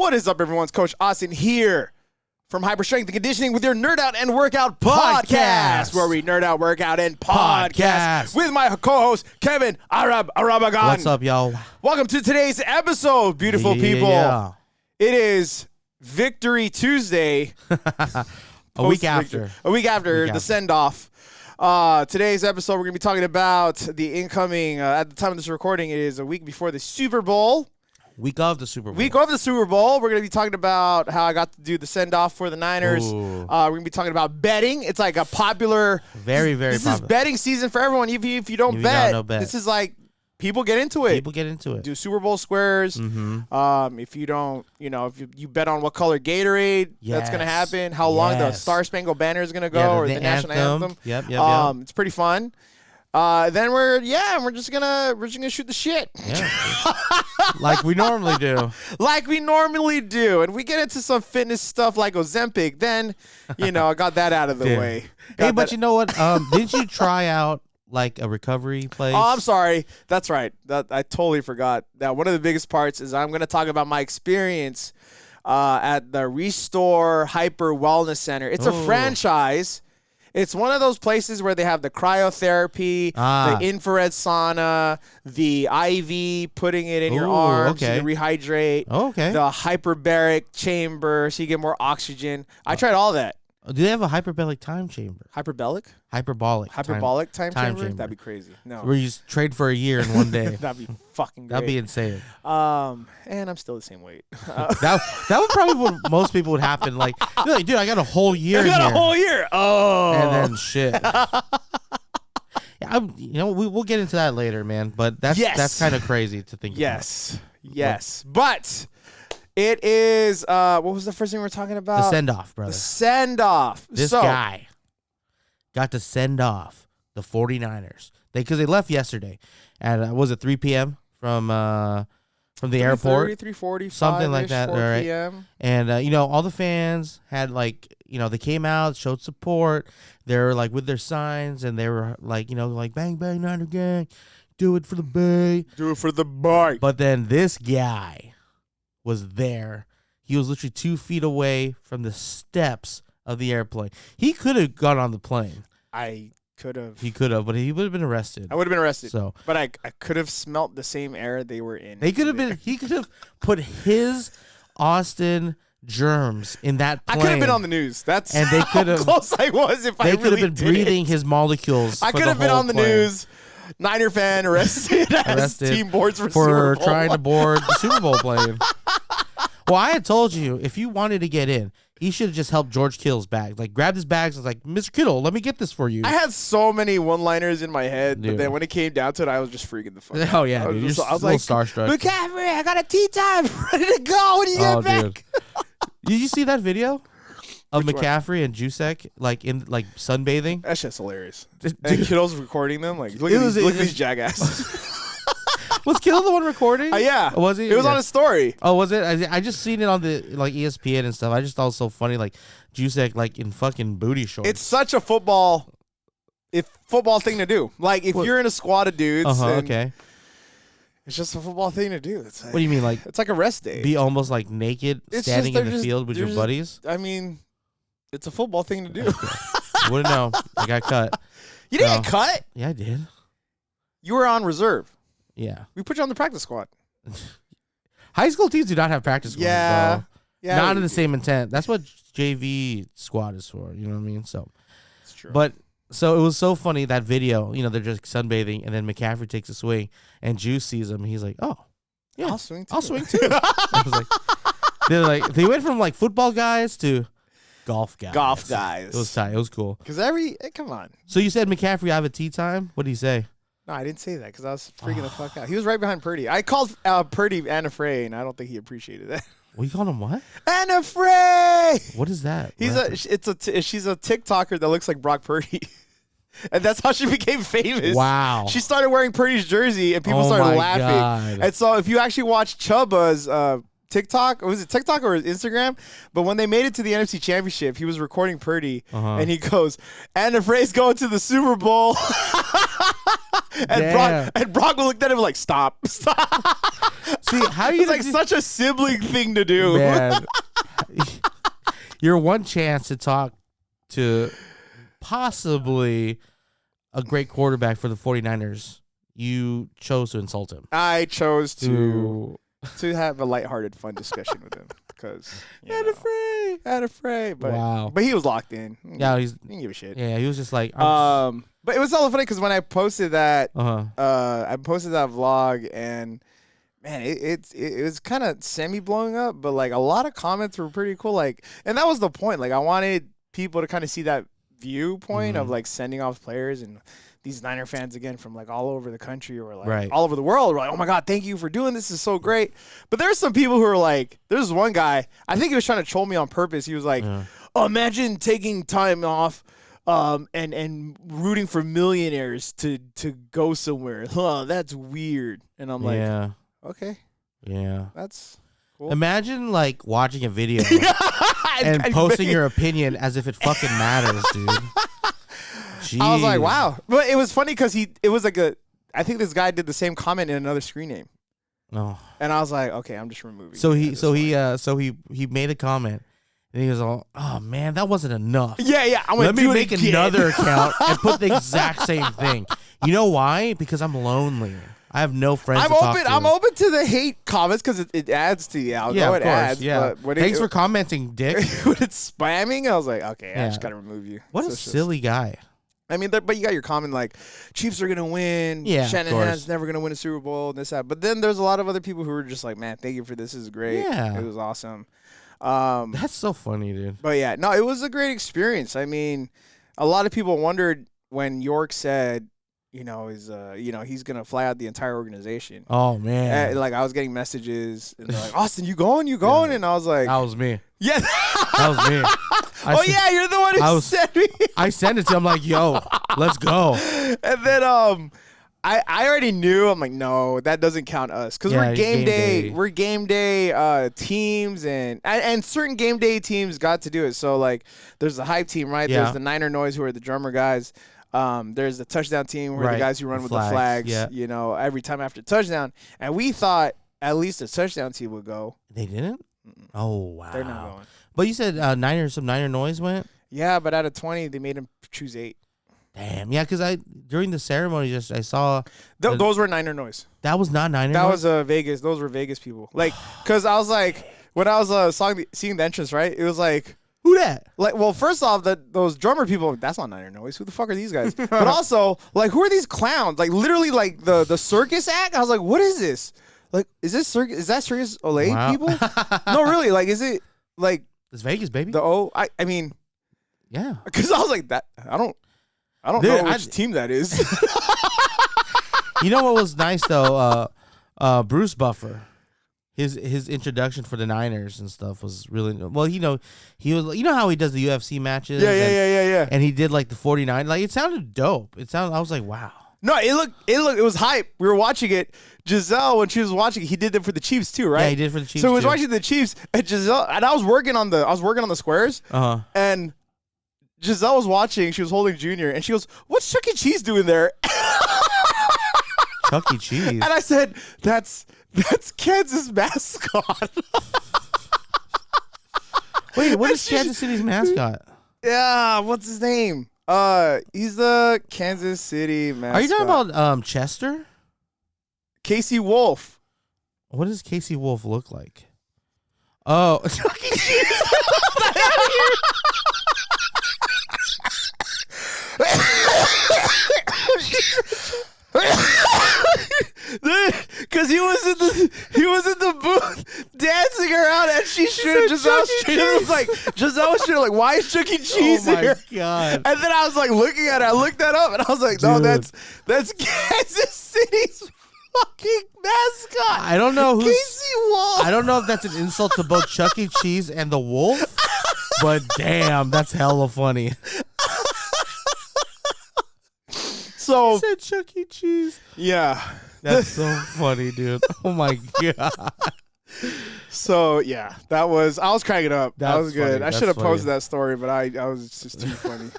What is up, everyone? It's Coach Austin here from Hyper Strength and Conditioning with your Nerd Out and Workout podcast, where we nerd out, workout, and podcast with my co-host, Kevin Arabagan. What's up, y'all? Welcome to today's episode, beautiful people. Yeah. It is Victory Tuesday. A week after The send-off. Today's episode, we're going to be talking about the incoming, at the time of this recording, it is a week before the Super Bowl. Week of the Super Bowl. Week of the Super Bowl. We're going to be talking about how I got to do the send-off for the Niners. We're going to be talking about betting. It's like a popular... Very popular. This is betting season for everyone. If you don't bet, this is like... People get into it. Do Super Bowl squares. Mm-hmm. If you don't, if you bet on what color Gatorade that's going to happen, how long the Star Spangled Banner is going to go, or the national anthem. Yep. It's pretty fun. Then we're just gonna shoot the shit. Yeah. Like we normally do. And we get into some fitness stuff like Ozempic. Then, I got that out of the way. Hey, but you know what? Didn't you try out like a recovery place? Oh, I'm sorry. That's right. I totally forgot that. One of the biggest parts is I'm going to talk about my experience at the Restore Hyper Wellness Center. It's a franchise. It's one of those places where they have the cryotherapy, the infrared sauna, the IV, putting it in your arms to rehydrate, the hyperbaric chamber so you get more oxygen. I tried all that. Do they have a hyperbolic time chamber? Hyperbolic? Hyperbolic time chamber? That'd be crazy. No. Where you trade for a year in one day. That'd be fucking great. That'd be insane. And I'm still the same weight. that would probably what most people would happen. Like, dude, I got a whole year. A whole year. Oh. And then shit. We'll get into that later, man. But that's kind of crazy to think about. Yes. But it is, what was the first thing we were talking about? The send-off, brother. The send-off. This guy got to send off the 49ers. Because they left yesterday at, was it 3 p.m. from the airport? 3:40, something like that. 4 right? p.m. And, all the fans had, like, they came out, showed support. They were, like, with their signs, and they were, like, like, bang, bang, Niner gang. Do it for the Bay. Do it for the Bay. But then this guy was there. He was literally 2 feet away from the steps of the airplane. He could have gone on the plane. I could have. He could have, but he would have been arrested. I would have been arrested. So, but I could have smelt the same air they were in. He could have put his Austin germs in that plane. I could have been on the news. And they could have how close I was if I really They could have been breathing his molecules. I could have been on the news. Niner fan arrested as team boards for trying to board the Super Bowl plane. Well, I had told you, if you wanted to get in, he should have just helped George Kittle's bag. Like, grabbed his bags and was like, Mr. Kittle, let me get this for you. I had so many one-liners in my head, but then when it came down to it, I was just freaking the fuck out. Oh, yeah, dude. I was like, starstruck. McCaffrey, I got a tea time ready to go when you get back. Dude. Did you see that video of McCaffrey and Jusek, like, in sunbathing? That shit's hilarious. And Kittle's recording them. Like, look at these jackasses. Was Kittle the one recording? Yeah. Was he? It was on his story. Oh, was it? I just seen it on the ESPN and stuff. I just thought it was so funny, like Jusek like in fucking booty shorts. It's such a football thing to do. Like if you're in a squad of dudes, it's just a football thing to do. It's like, what do you mean, like it's like a rest day? Be almost like naked, standing in the field with your buddies. I mean, it's a football thing to do. Wouldn't know. I got cut. You didn't get cut? Yeah, I did. You were on reserve. Yeah. We put you on the practice squad. High school teams do not have practice squads, bro. Yeah. Not in the same intent. That's what JV squad is for. You know what I mean? So it's true. But so it was so funny, that video, they're just sunbathing, and then McCaffrey takes a swing, and Juice sees him, and he's like, oh, yeah. I'll swing too. I was like, they went from like football guys to golf guys. It was tight. It was cool. Because come on. So you said McCaffrey, I have a tea time? What did he say? No, I didn't say that because I was freaking the fuck out. He was right behind Purdy. I called Purdy Anna Frey, and I don't think he appreciated that. Well, you called him what? Anna Frey! What is that? She's a TikToker that looks like Brock Purdy. And that's how she became famous. Wow. She started wearing Purdy's jersey, and people started laughing. God. And so if you actually watch Chubba's TikTok, or was it TikTok or Instagram? But when they made it to the NFC Championship, he was recording Purdy, and he goes, Anna Frey's going to the Super Bowl. And Brock looked at him like, stop. See, how you It's like such a sibling thing to do. Man, your one chance to talk to possibly a great quarterback for the 49ers, you chose to insult him. I chose to have a lighthearted, fun discussion with him because had a fray. But, wow. But he was locked in. Yeah, he didn't give a shit. Yeah, he was just like, but it was all funny because when I posted that, uh-huh. I posted that vlog and. Man, it was kind of semi-blowing up, but, like, a lot of comments were pretty cool. Like, and that was the point. Like, I wanted people to kind of see that viewpoint of, like, sending off players and these Niner fans, again, from, like, all over the country or, like, all over the world were like, oh, my God, thank you for doing this. This is so great. But there's some people who are like, there's one guy, I think he was trying to troll me on purpose. He was like, oh, imagine taking time off and rooting for millionaires to go somewhere. Huh, that's weird. And I'm like, okay. Yeah. That's cool. Imagine, like, watching a video and posting your opinion as if it fucking matters, dude. Jeez. I was like, wow. But it was funny because it was like I think this guy did the same comment in another screen name. No. And I was like, okay, I'm just removing. So he made a comment. And he was all, oh, man, that wasn't enough. Yeah. Let me make another account and put the exact same thing. You know why? Because I'm lonely. I have no friends to talk to. I'm open to the hate comments because it adds to the algo. Yeah, of it course. adds. Yeah. But Thanks for commenting, dick. When it's spamming, I was like, okay, I just got to remove you. What a silly guy. I mean, but you got your comment like, Chiefs are going to win. Yeah, Shanahan's never going to win a Super Bowl and this, that. But then there's a lot of other people who are just like, man, thank you for this. This is great. Yeah. It was awesome. That's so funny, dude. But yeah, no, it was a great experience. I mean, a lot of people wondered when York said, he's gonna fly out the entire organization. Oh man! And, like I was getting messages, and they're like, "Austin, you going? You going?" And I was like, "That was me." Yeah, that was me. Yeah, you're the one who sent me. I sent it to him like, "Yo, let's go." And then I already knew. I'm like, no, that doesn't count us because we're game day. We're game day teams, and certain game day teams got to do it. So like, there's the hype team, right? Yeah. There's the Niner Noise, who are the drummer guys. There's the touchdown team, who are the guys who run with the flags. Yeah. Every time after touchdown, and we thought at least the touchdown team would go. They didn't. Mm-mm. Oh wow, they're not going. But you said some Niner Noise went. Yeah, but out of 20, they made him choose 8. Damn, yeah, because during the ceremony, I saw those were Niner Noise. That was not Niner. That was Vegas. Those were Vegas people. Like, because I was like, when I was seeing the entrance, right? It was like, who that? Like, well, first off, those drummer people, that's not Niner Noise. Who the fuck are these guys? But also, like, who are these clowns? Like, literally, like the circus act. I was like, what is this? Like, is this circus? Is that Circus Olay people? No, really. Like, is it like? It's Vegas, baby. I mean, yeah. Because I was like that. I don't know which team that is. You know what was nice though? Bruce Buffer, his introduction for the Niners and stuff was really well. He was how he does the UFC matches. Yeah. And he did like the 49. Like it sounded dope. I was like, wow. No, it was hype. We were watching it. Giselle, when she was watching, he did it for the Chiefs too, right? Yeah, he did for the Chiefs. So he was watching the Chiefs, and Giselle, and I was working on the squares. And Giselle was watching. She was holding Junior, and she goes, "What's Chuck E. Cheese doing there?" Chuck E. Cheese. And I said, "That's Kansas mascot." Wait, what is Kansas City's mascot? Yeah, what's his name? He's the Kansas City mascot. Are you talking about Chester? Casey Wolf. What does Casey Wolf look like? Oh, Chuck E. Cheese. Because he was in the booth dancing around, and Giselle was like, why is Chuck E. Cheese here? Oh my god! And then I was like looking at it. I looked that up, and I was like, no, that's Kansas City's fucking mascot. I don't know Casey Wolf. I don't know if that's an insult to both Chuck E. Cheese and the Wolf, but damn, that's hella funny. So he said Chuck E. Cheese. Yeah. That's so funny, dude. Oh my god. So yeah, I was cracking up. That was good. Funny. I should have posted that story, but I was just too funny.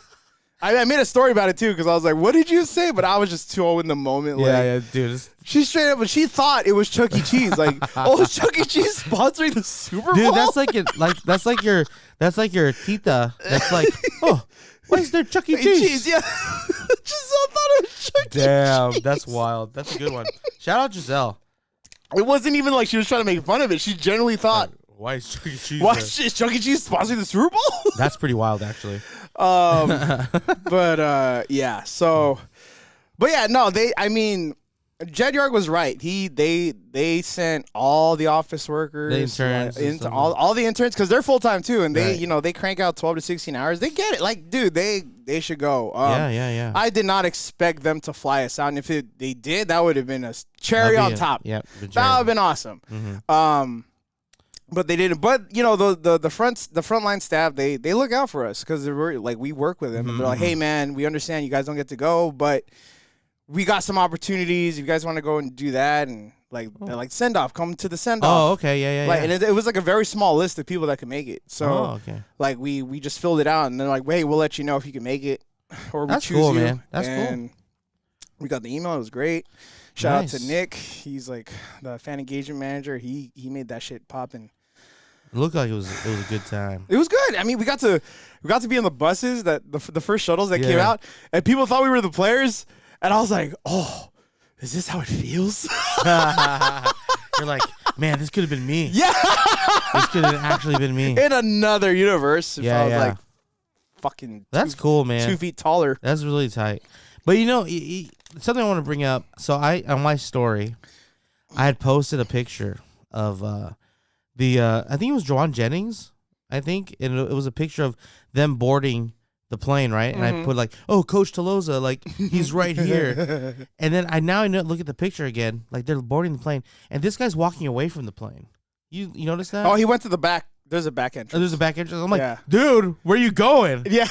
I made a story about it too because I was like, "What did you say?" But I was just too in the moment. Yeah, dude. She straight up, but she thought it was Chuck E. Cheese. Like, oh, is Chuck E. Cheese sponsoring the Super Bowl? Dude, that's like your tita. That's like, oh, why is there Chuck E. Cheese? Yeah. Giselle thought it was Chuck E. Cheese. Damn, that's wild. That's a good one. Shout out Giselle. It wasn't even like she was trying to make fun of it. She genuinely thought, why is Chuck E. Cheese? Why is Chuck E. Cheese sponsoring the Super Bowl? That's pretty wild, actually. Yeah. So, but yeah, no, Jed York was right. They sent all the office workers, the interns, into all the interns because they're full time too, and they crank out 12 to 16 hours. They get it. Like, dude, they should go. Yeah. I did not expect them to fly us out, and if they did, that would have been a cherry on top. Yeah, that would have been awesome. Mm-hmm. But they didn't. But the frontline staff, they look out for us because we work with them, and they're like, hey man, we understand you guys don't get to go, but we got some opportunities. If you guys want to go and do that, and they're like send off, come to the send off. Oh, okay, yeah. And it was like a very small list of people that could make it. So like we just filled it out, and they're like, hey, we'll let you know if you can make it, or we choose cool, you. Man. That's cool. We got the email. It was great. Shout out to Nick. He's like the fan engagement manager. He made that shit pop, and it looked like it was a good time. It was good. I mean, we got to be on the buses that the first shuttles that came out, and people thought we were the players. And I was like, oh, is this how it feels? You're like, man, this could have been me. Yeah. This could have actually been me. In another universe. If I was like fucking That's cool, man. 2 feet taller. That's really tight. But something I want to bring up. So on my story, I had posted a picture of I think it was Juwan Jennings, and it was a picture of them boarding the plane, right? And I put like, oh, Coach Toloza, like he's right here. And then I look at the picture again, like they're boarding the plane, and this guy's walking away from the plane. You notice that? Oh, he went to the back. There's a back entrance. Oh, there's a back entrance. I'm like, dude, where are you going? Yeah.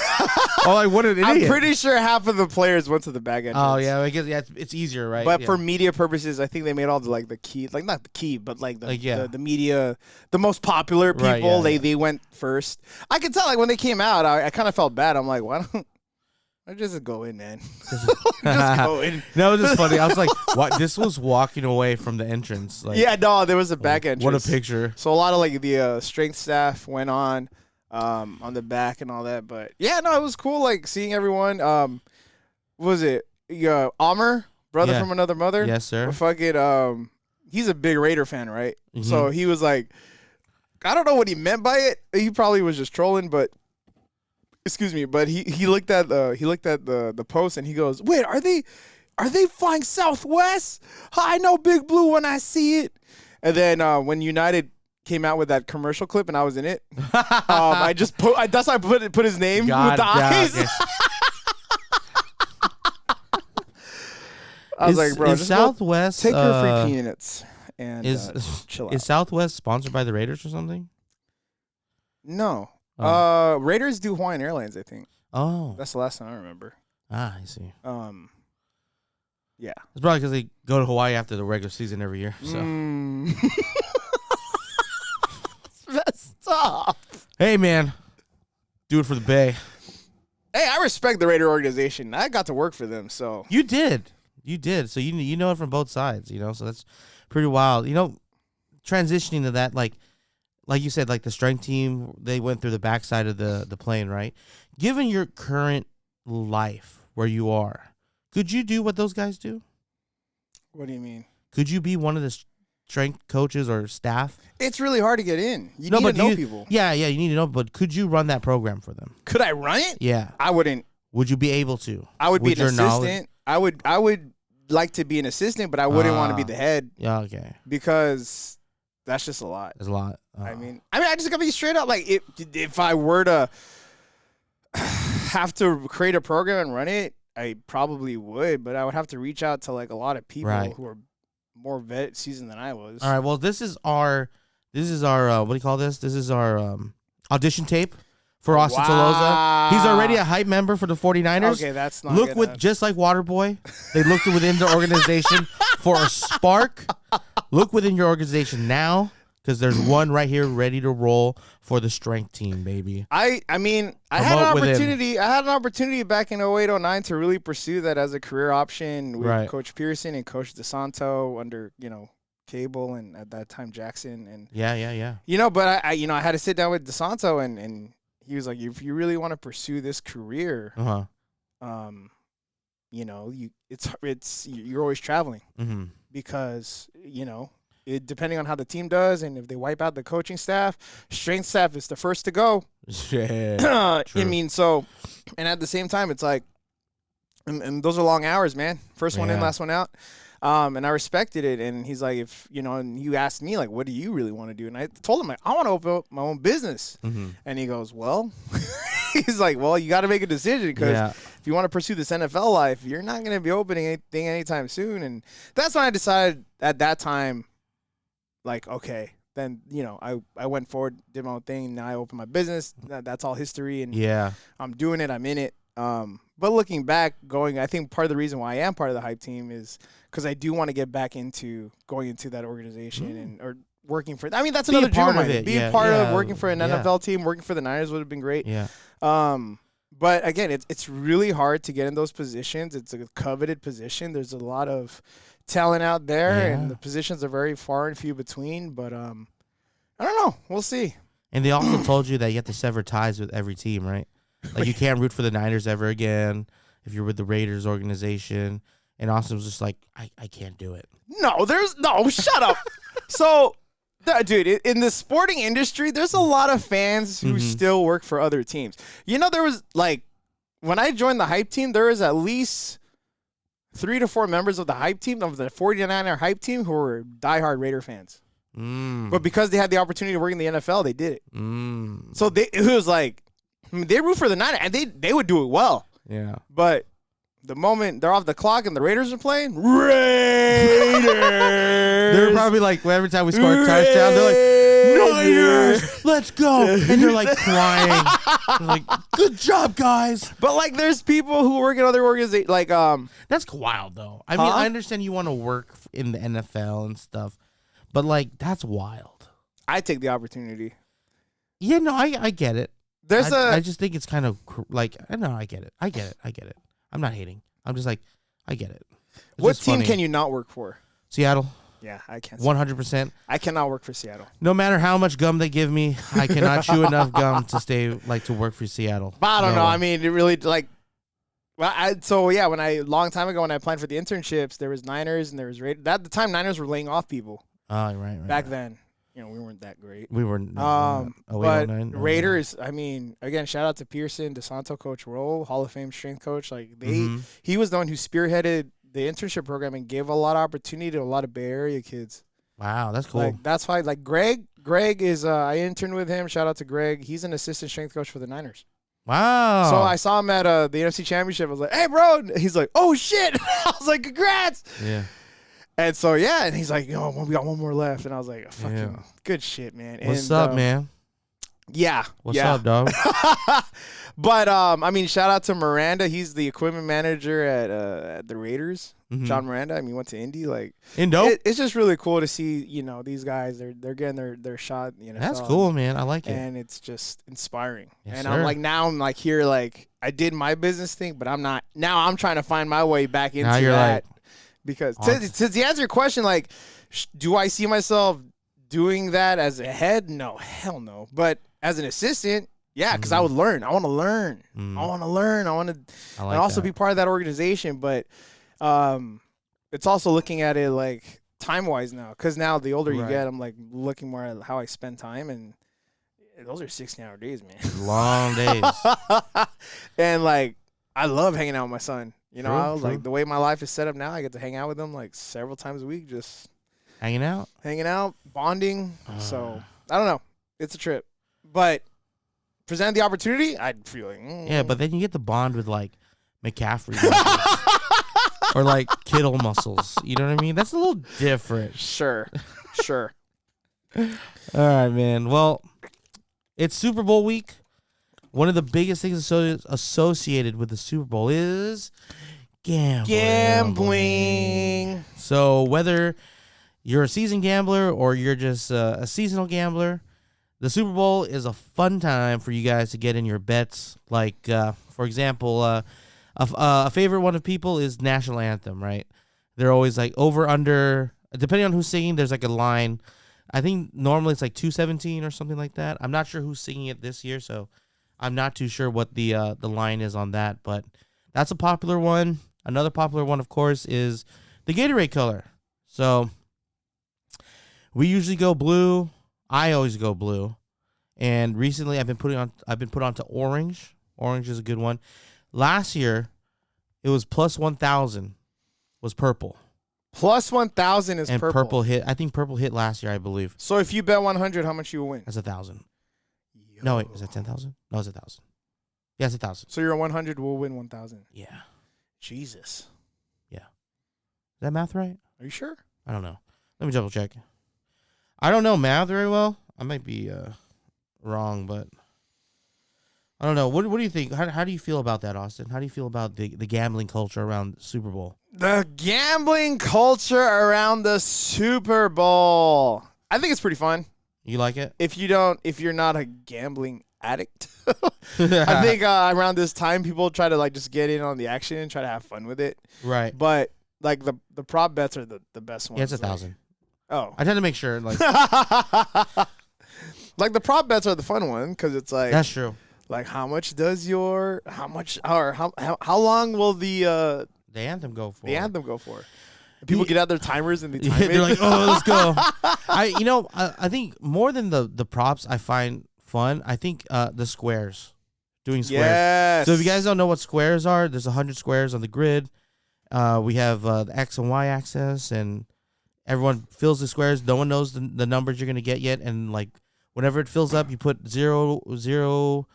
Oh, like what an idiot. I'm pretty sure half of the players went to the back entrance. Oh yeah, I guess it's easier, right? But for media purposes, I think they made all the key, like not the key, but the media, the most popular people. They went first. I could tell when they came out, I kind of felt bad. I'm like, why don't I just go in, man? Just go in. No, it was just funny. I was like, what? This was walking away from the entrance. Like, there was a back entrance. What a picture. So a lot of the strength staff went on the back and all that. But yeah, no, it was cool seeing everyone. What was it? Amr, brother from another mother? Yes, sir. Fucking he's a big Raider fan, right? Mm-hmm. So he was like, I don't know what he meant by it. He probably was just trolling, but excuse me, but he looked at the post and he goes, "Wait, are they flying Southwest? I know Big Blue when I see it." And then when United came out with that commercial clip and I was in it, that's why I put his name with the eyes. Okay. I was like, bro, just Southwest take your free peanuts and chill out. Is Southwest sponsored by the Raiders or something? No. Raiders do Hawaiian Airlines, I think. Oh. That's the last time I remember. Ah, I see. Yeah. It's probably because they go to Hawaii after the regular season every year. So. Stop. Hey, man. Do it for the Bay. Hey, I respect the Raider organization. I got to work for them, so. You did. So you know it from both sides, so that's pretty wild. Transitioning to that, like you said, like the strength team, they went through the backside of the plane, right? Given your current life where you are, could you do what those guys do? What do you mean? Could you be one of the strength coaches or staff? It's really hard to get in. You need to know people. Yeah, you need to know. But could you run that program for them? Could I run it? Yeah. I wouldn't. Would you be able to? I would be an assistant. I would like to be an assistant, but I wouldn't want to be the head. Yeah, okay. Because that's just a lot. It's a lot. I mean, I just gotta be straight up. Like, if I were to have to create a program and run it, I probably would, but I would have to reach out to a lot of people who are more seasoned than I was. All right. Well, this is our what do you call this? This is our audition tape for Austin Toloza. He's already a hype member for the 49ers. Okay, that's not just like Waterboy, they looked within the organization for a spark. Look within your organization now. Because there's one right here ready to roll for the strength team, baby. I mean, I had an opportunity back in 08, 09 to really pursue that as a career option with Coach Pearson and Coach DeSanto under, Cable and at that time Jackson and yeah. But I had to sit down with DeSanto and he was like, if you really want to pursue this career, you're always traveling because depending on how the team does and if they wipe out the coaching staff, strength staff is the first to go. Yeah, I mean, so and at the same time, it's like, and those are long hours, man. First one in, last one out. And I respected it. And he's like, and you asked me, like, what do you really want to do? And I told him, like, I want to open up my own business. And he goes, well, he's like, well, you got to make a decision because if you want to pursue this NFL life, you're not going to be opening anything anytime soon. And that's when I decided at that time, like, okay, then, I went forward, did my own thing. Now I open my business. That's all history. And I'm doing it. I'm in it. But looking back, I think part of the reason why I am part of the hype team is because I do want to get back into going into that organization or working for. I mean, that's another dream of mine. Being part of working for an NFL team, working for the Niners would have been great. Yeah. But again, it's really hard to get in those positions. It's a coveted position. There's a lot of talent out there, and the positions are very far and few between. But I don't know. We'll see. And they also told you that you have to sever ties with every team, right? Like, you can't root for the Niners ever again if you're with the Raiders organization. And Austin was just like, I can't do it. No, shut up. So, dude, in the sporting industry, there's a lot of fans who still work for other teams. There was, like, when I joined the hype team, there was at least 3 to 4 members of the hype team, of the 49er hype team, who were diehard Raider fans. But because they had the opportunity to work in the NFL, they did it. So it was like, they root for the Niners, and they would do it well. Yeah. But the moment they're off the clock and the Raiders are playing, Raiders! They're probably like, every time we score a touchdown, they're like, Niners, let's go. And they're like crying. They're like, good job, guys. But, like, there's people who work in other organizations. Like, that's wild, though. I mean, I understand you want to work in the NFL and stuff, but, like, that's wild. I take the opportunity. Yeah, no, I get it. I just think it's kind of like, no, I get it. I'm not hating. I'm just like, I get it. What team can you not work for? Seattle. Yeah, I can't. 100%. I cannot work for Seattle. No matter how much gum they give me, I cannot chew enough gum to work for Seattle. But I don't know. I mean, it really, like, when long time ago when I applied for the internships, there was Niners and there was Raiders. At the time, Niners were laying off people. Oh, right. Back then. We weren't that great. We were. But Raiders, I mean, again, shout out to Pearson, DeSanto, Coach Rowe, Hall of Fame strength coach. Like, he was the one who spearheaded the internship program and gave a lot of opportunity to a lot of Bay Area kids. Wow, that's cool. Like, that's why, like, Greg is, I interned with him. Shout out to Greg. He's an assistant strength coach for the Niners. Wow. So I saw him at the NFC Championship. I was like, hey, bro. And he's like, oh, shit. I was like, congrats. Yeah. And so, and he's like, we got one more left. And I was like, fucking good shit, man. What's up, man? Yeah. What's up, dog? But, I mean, shout out to Miranda. He's the equipment manager at the Raiders. John Miranda. I mean, went to Indy. Like, it's just really cool to see, these guys. They're getting their shot. That's cool, man. I like it. And it's just inspiring. Yes, and sir. I'm like here, like, I did my business thing, but I'm not. Now I'm trying to find my way back into that. Because to answer your question, like, do I see myself doing that as a head? No, hell no. But as an assistant, yeah, because I would learn. I want to learn. I want to learn. I want to also be part of that organization. But it's also looking at it, like, time-wise now. Because now the older you get, I'm, like, looking more at how I spend time. And those are 16-hour days, man. Long days. And, like, I love hanging out with my son. True. Like, the way my life is set up now, I get to hang out with him, like, several times a week, just hanging out, bonding. So, I don't know. It's a trip. But present the opportunity, I'd feel like, yeah, but then you get the bond with, like, McCaffrey muscles. Or, like, Kittle muscles. You know what I mean? That's a little different. Sure. All right, man. Well, it's Super Bowl week. One of the biggest things associated with the Super Bowl is gambling. Gambling. So whether you're a seasoned gambler or you're just a seasonal gambler, the Super Bowl is a fun time for you guys to get in your bets. Like, for example, a favorite one of people is National Anthem, right? They're always like over, under, depending on who's singing, there's like a line. I think normally it's like 217 or something like that. I'm not sure who's singing it this year, so I'm not too sure what the line is on that, but that's a popular one. Another popular one, of course, is the Gatorade color. So we usually go blue. I always go blue. And recently I've been put onto orange. Orange is a good one. Last year it was plus 1,000 was purple. Plus 1,000 is and purple. Purple hit. I think purple hit last year, I believe. So if you bet 100, how much you will win? That's 1,000. No, wait, is that 10,000? No, it's 1,000. Yeah, it's 1,000. So your 100 will win 1,000. Yeah. Jesus. Yeah. Is that math right? Are you sure? I don't know. Let me double check. I don't know math very well. I might be wrong, but I don't know. What do you think? How do you feel about that, Austin? How do you feel about the gambling culture around the Super Bowl? The gambling culture around the Super Bowl. I think it's pretty fun. You like it? If you're not a gambling addict. I think around this time people try to like just get in on the action and try to have fun with it. Right. But like the prop bets are the best ones. Yeah, it's 1,000. Oh. I tend to make sure like like the prop bets are the fun one because it's like that's true. Like how long will the anthem go for? The anthem go for? People get out their timers and they time it. They're like, oh, let's go. I think more than the props I find fun, I think the squares. Doing squares. Yes. So if you guys don't know what squares are, there's 100 squares on the grid. We have the X and Y axis, and everyone fills the squares. No one knows the numbers you're going to get yet. And like whenever it fills up, you put 0, 0,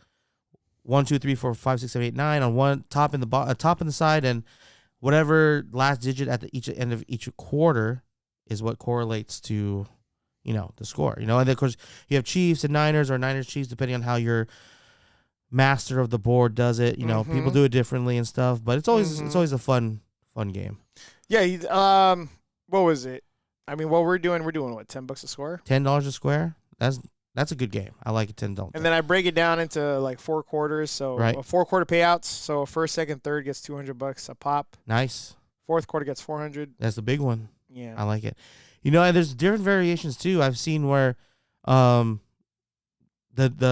1, 2, 3, 4, 5, 6, 7, 8, 9 on one top and the side, and whatever last digit at the each end of each quarter is what correlates to, the score. And then of course you have Chiefs and Niners or Niners Chiefs, depending on how your master of the board does it. People do it differently and stuff, but it's always a fun game. Yeah. What was it? I mean, what we're doing what, $10 a score? $10 a square. That's a good game. I like it. $10. And then I break it down into like 4 quarters. So right. 4 quarter payouts. So first, second, third gets $200 a pop. Nice. Fourth quarter gets $400. That's the big one. Yeah, I like it. And there's different variations too. I've seen where, the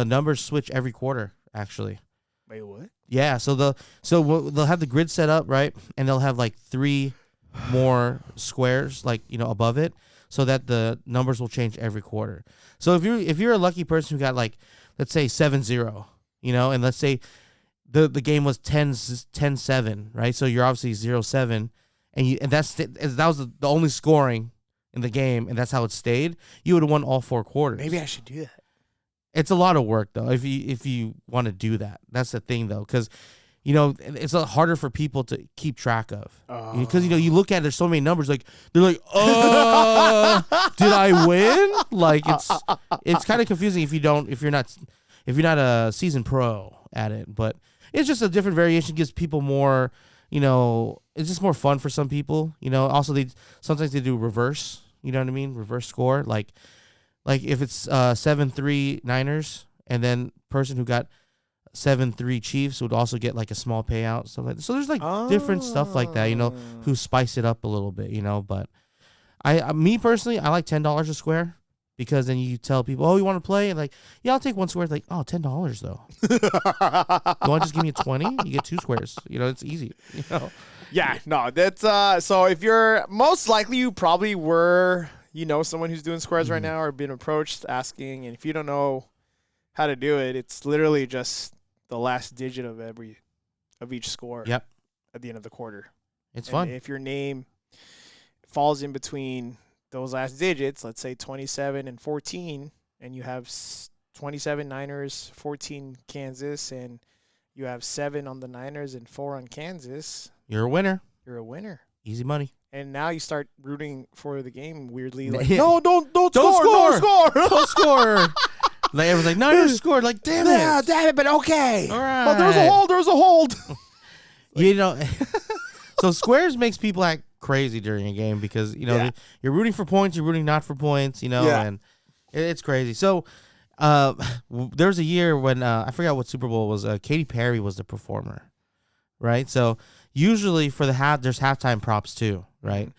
numbers switch every quarter. Actually. Wait, what? Yeah. So they'll have the grid set up, right, and they'll have like 3 more squares, like above it, so that the numbers will change every quarter. So if you're a lucky person who got like, let's say 7-0, and let's say the game was 10-7, right? So you're obviously 0-7, and that was the only scoring in the game, and that's how it stayed. You would have won all 4 quarters. Maybe I should do that. It's a lot of work though. If you want to do that, that's the thing though, because it's a lot harder for people to keep track of. Because you look at it, there's so many numbers. Like they're like, did I win? Like it's kind of confusing if you're not a seasoned pro at it. But it's just a different variation. Gives people more. It's just more fun for some people. Also sometimes they do reverse. You know what I mean? Reverse score. Like if it's 7-3 Niners, and then person who got 7-3 Chiefs would also get like a small payout, stuff like that. So there's like different stuff like that, who spice it up a little bit, but me personally, I like $10 a square, because then you tell people, oh, you want to play? And like, yeah, I'll take 1 square. Like, oh, $10 though. You want to just give me a 20? You get 2 squares. It's easy. Yeah, no, that's so if you're most likely you probably were, someone who's doing squares right now or been approached asking, and if you don't know how to do it, it's literally just the last digit of each score. Yep. At the end of the quarter. It's fun. If your name falls in between those last digits, let's say 27 and 14, and you have 27 Niners, 14 Kansas, and you have 7 on the Niners and 4 on Kansas, you're a winner. You're a winner. Easy money. And now you start rooting for the game weirdly. Like, no, don't score. Don't score. Don't score. Like everyone's like, Niners scored. Like, damn it. Yeah, damn it, but okay. All right. But there's a hold. So squares makes people act crazy during a game because you're rooting for points, you're rooting not for points, and it's crazy. So there was a year when I forgot what Super Bowl was. Katy Perry was the performer, right? So usually for the there's halftime props too, right?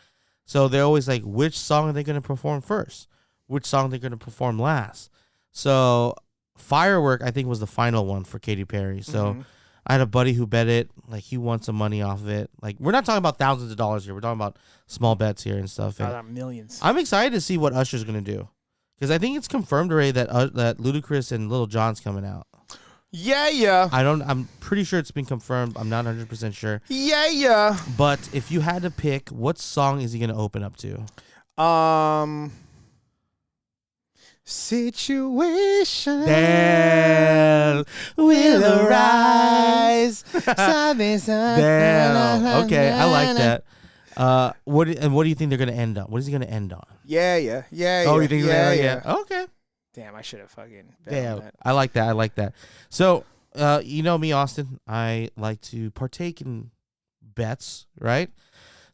So they're always like, which song are they going to perform first? Which song they're going to perform last? So Firework, I think, was the final one for Katy Perry. So I had a buddy who bet it. Like, he won some money off of it. Like, we're not talking about thousands of dollars here. We're talking about small bets here and stuff. And millions. I'm excited to see what Usher's going to do. Because I think it's confirmed already that Ludacris and Lil Jon's coming out. Yeah. I'm pretty sure it's been confirmed. I'm not 100% sure. Yeah. But if you had to pick, what song is he going to open up to? Situation Damn. will arise. Damn. Okay, I like that. What do you think they're gonna end on? What is he gonna end on? Yeah. Oh, you think yeah. Okay. Damn, I should have fucking bet Damn. on that. I like that. So, you know me, Austin. I like to partake in bets, right?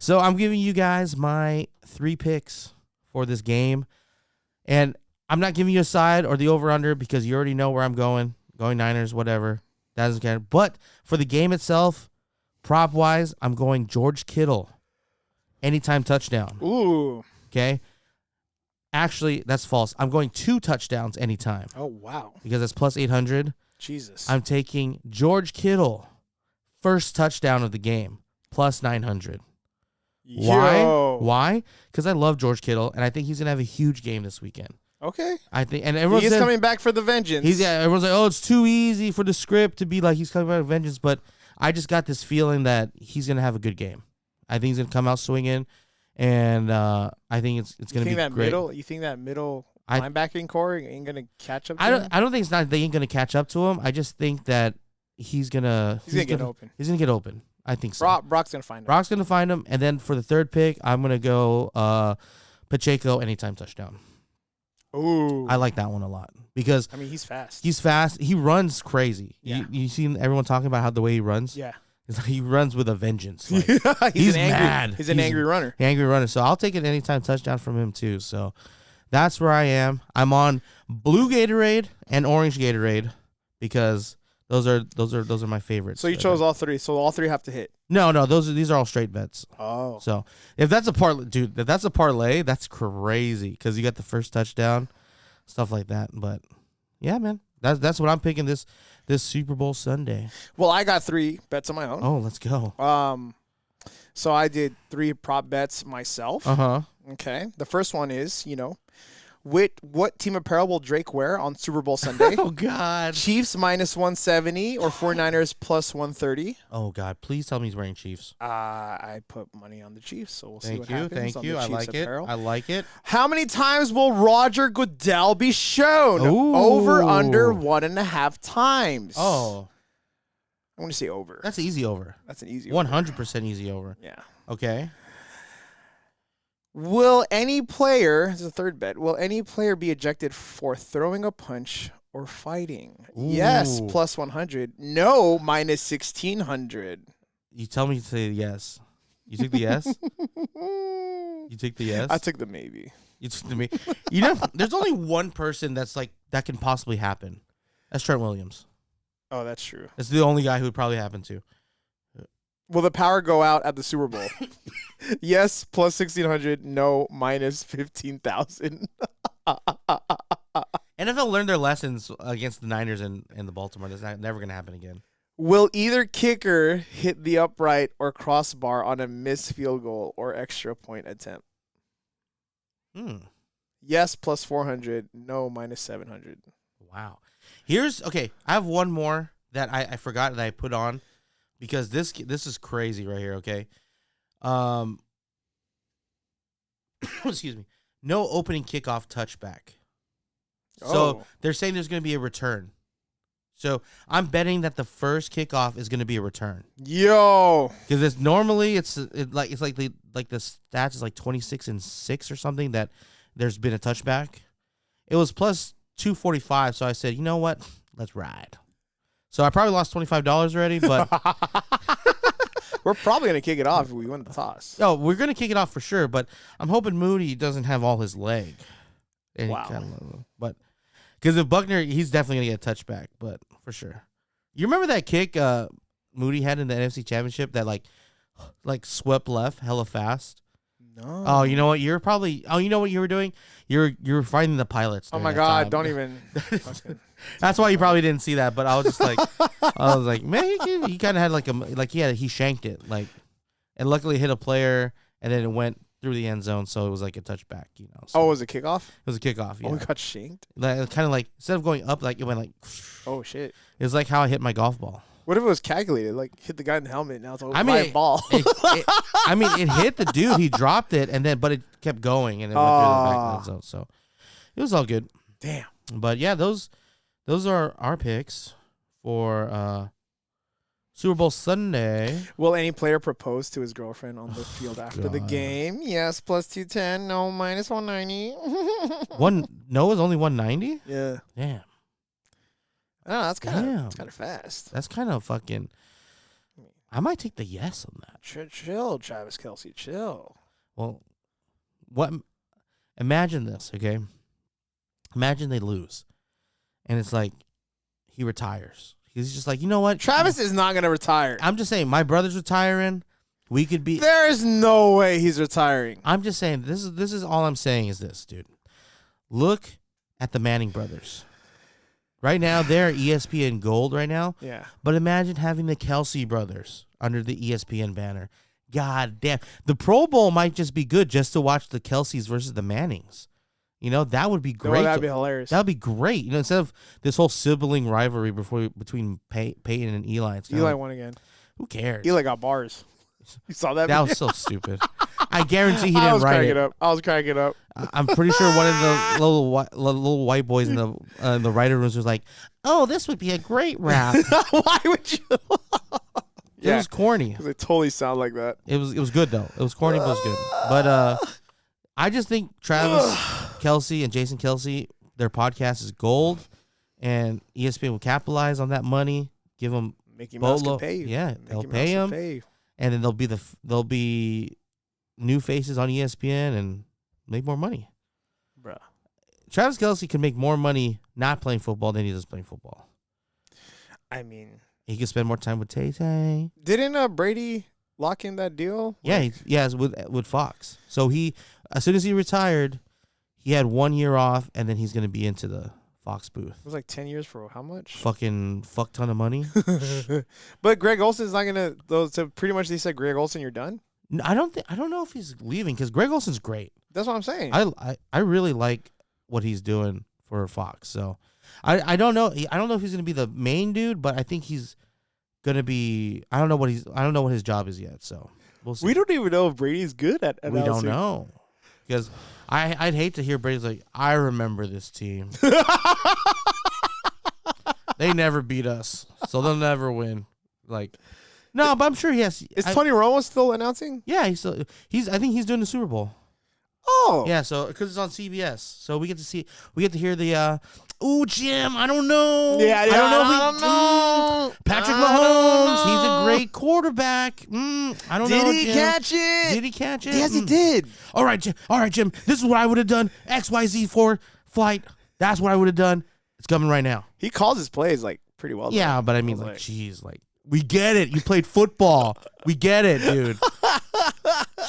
So I'm giving you guys my 3 picks for this game, and I'm not giving you a side or the over-under because you already know where I'm going. Going Niners, whatever. That doesn't care. But for the game itself, prop-wise, I'm going George Kittle. Anytime touchdown. Ooh. Okay? Actually, that's false. I'm going 2 touchdowns anytime. Oh, wow. Because that's plus 800. Jesus. I'm taking George Kittle, first touchdown of the game, plus 900. Why? Because I love George Kittle, and I think he's going to have a huge game this weekend. Okay. I think, and everyone's coming back for the vengeance. Everyone's like, oh, it's too easy for the script to be like he's coming back with vengeance. But I just got this feeling that he's gonna have a good game. I think he's gonna come out swinging, and I think it's gonna be great. You think that middle linebacking core ain't gonna catch up to him? I don't think they ain't gonna catch up to him. I just think that he's gonna get open. He's gonna get open. I think so. Brock's gonna find him. Brock's gonna find him, and then for the 3rd pick, I'm gonna go Pacheco anytime touchdown. Ooh. I like that one a lot because he's fast. He's fast. He runs crazy. Yeah. You seen everyone talking about how the way he runs? Yeah. It's like he runs with a vengeance. Like, he's mad. He's an angry runner. Angry runner. So I'll take an anytime touchdown from him too. So that's where I am. I'm on blue Gatorade and orange Gatorade because those are my favorites. So you chose all 3. So all 3 have to hit. No, these are all straight bets. Oh. So if that's a parlay, that's crazy because you got the first touchdown, stuff like that. But yeah, man, that's what I'm picking this Super Bowl Sunday. Well, I got 3 bets on my own. Oh, let's go. So I did 3 prop bets myself. Okay. The first one is, what team apparel will Drake wear on Super Bowl Sunday? Oh, God. Chiefs minus 170 or 49ers plus 130. Oh, God. Please tell me he's wearing Chiefs. I put money on the Chiefs, so we'll see what happens. Thank you. I like apparel. it. I like it. How many times will Roger Goodell be shown? Ooh. Over, under 1.5 times. Oh. I want to say over. That's an easy over. That's an easy over. 100% easy over. Yeah. Okay. Will any player, this is the 3rd bet, will any player be ejected for throwing a punch or fighting? Ooh. Yes, plus 100. No, minus 1,600. You tell me to say yes. You took the yes? You took the yes? I took the maybe. You took the maybe. There's only one person that's like, that can possibly happen. That's Trent Williams. Oh, that's true. That's the only guy who would probably happen to. Will the power go out at the Super Bowl? Yes, plus 1,600. No, minus 15,000. NFL learned their lessons against the Niners and the Baltimore. That's never going to happen again. Will either kicker hit the upright or crossbar on a missed field goal or extra point attempt? Yes, plus 400. No, minus 700. Wow. I have one more that I forgot that I put on. Because this is crazy right here, okay? Excuse me. No opening kickoff touchback. So they're saying there's going to be a return. So I'm betting that the first kickoff is going to be a return. Yo, because it's normally it's like the stats is like 26-6 or something that there's been a touchback. It was plus 245, so I said, you know what? Let's ride. So I probably lost $25 already, but We're probably gonna kick it off if we win the toss. Oh, we're gonna kick it off for sure, but I'm hoping Moody doesn't have all his leg. But because if Buckner, he's definitely gonna get a touchback, but for sure. You remember that kick Moody had in the NFC Championship that like swept left hella fast? No. Oh, you know what? You know what you were doing? You were fighting the pilots. Oh my God! Don't even. That's why you probably didn't see that. But I was just like, man, he kind of had he shanked it and luckily hit a player, and then it went through the end zone, so it was like a touchback. So. Oh, it was a kickoff? It was a kickoff. Yeah. Oh, it got shanked. Kind of like instead of going up, like it went like. Oh shit! It was like how I hit my golf ball. What if it was calculated? Like hit the guy in the helmet. Now it's a live ball. It hit the dude. He dropped it, but it kept going, and it went through the back of the zone. So it was all good. Damn. But yeah, those are our picks for Super Bowl Sunday. Will any player propose to his girlfriend on the field after the game? Yes, plus 210. No, minus 190. No, it's only 190. Yeah. Damn. Oh, that's kind of fast. That's kind of fucking. I might take the yes on that. Chill, Travis Kelce, chill. Well, imagine this, okay? Imagine they lose, and it's like he retires. He's just like, you know what? Travis is not gonna retire. I'm just saying, my brother's retiring. We could be. There is no way he's retiring. I'm just saying, this is all I'm saying is this, dude. Look at the Manning brothers. Right now, they're ESPN Gold right now. Yeah. But imagine having the Kelce brothers under the ESPN banner. God damn. The Pro Bowl might just be good just to watch the Kelces versus the Mannings. That would be great. That'd be hilarious. That'd be great. Instead of this whole sibling rivalry between Peyton and Eli. Eli won again. Who cares? Eli got bars. You saw that? That was so stupid. I guarantee he didn't write it. I was cracking up. I'm pretty sure one of the little white boys in the writer rooms was like, "Oh, this would be a great rap." Why would you? It was corny. Because they totally sound like that. It was good though. It was corny, but it was good. But I just think Travis Kelce and Jason Kelce, their podcast is gold, and ESPN will capitalize on that money. Give them Mickey Mouse can pay you. Yeah, they'll pay them, and then they'll be new faces on ESPN and make more money. Bruh. Travis Kelce can make more money not playing football than he does playing football. I mean, he can spend more time with Tay-Tay. Didn't Brady lock in that deal? Yeah, with Fox. So as soon as he retired, he had 1 year off, and then he's going to be into the Fox booth. It was like 10 years for how much? Fuck ton of money. But Greg Olson's not going to, so pretty much they said, Greg Olson, you're done? I don't know if he's leaving because Greg Olson's great. That's what I'm saying. I really like what he's doing for Fox. So I don't know. I don't know if he's gonna be the main dude, but I think he's gonna be. I don't know what his job is yet. So we'll see. We don't even know if Brady's good at We don't know because I'd hate to hear Brady's like, I remember this team. They never beat us, so they'll never win. Like. No, but I'm sure he has. Is Tony Romo still announcing? Yeah, I think he's doing the Super Bowl. Oh, yeah. So because it's on CBS, so we get to hear the. Ooh, Jim, I don't know. Yeah, I don't know. Patrick Mahomes, he's a great quarterback. I don't know. Did he catch it? Did he catch it? Yes, he did. All right, Jim. This is what I would have done. XYZ for flight. That's what I would have done. It's coming right now. He calls his plays like pretty well. Yeah, but I mean, geez, we get it. You played football. We get it, dude.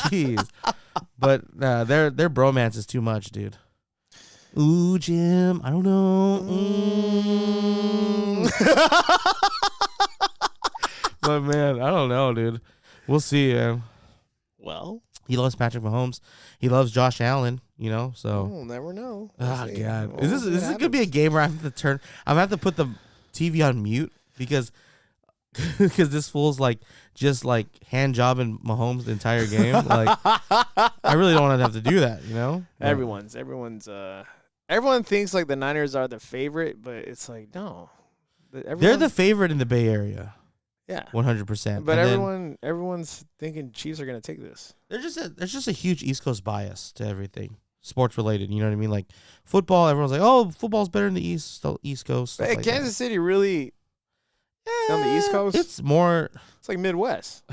Jeez. But their bromance is too much, dude. Ooh, Jim, I don't know. But, man, I don't know, dude. We'll see, man. Well. He loves Patrick Mahomes. He loves Josh Allen, so. We'll never know. Oh, God. Is this going to be a game where I'm going to have to put the TV on mute because this fool's just hand jobbing Mahomes the entire game. I really don't want to have to do that, Everyone thinks the Niners are the favorite, but it's no. They're the favorite in the Bay Area. Yeah, 100%. But everyone's thinking Chiefs are gonna take this. There's just a huge East Coast bias to everything sports related. You know what I mean? Football, everyone's oh, football's better in the East Coast. But Kansas City really on the East Coast. It's more. It's like Midwest.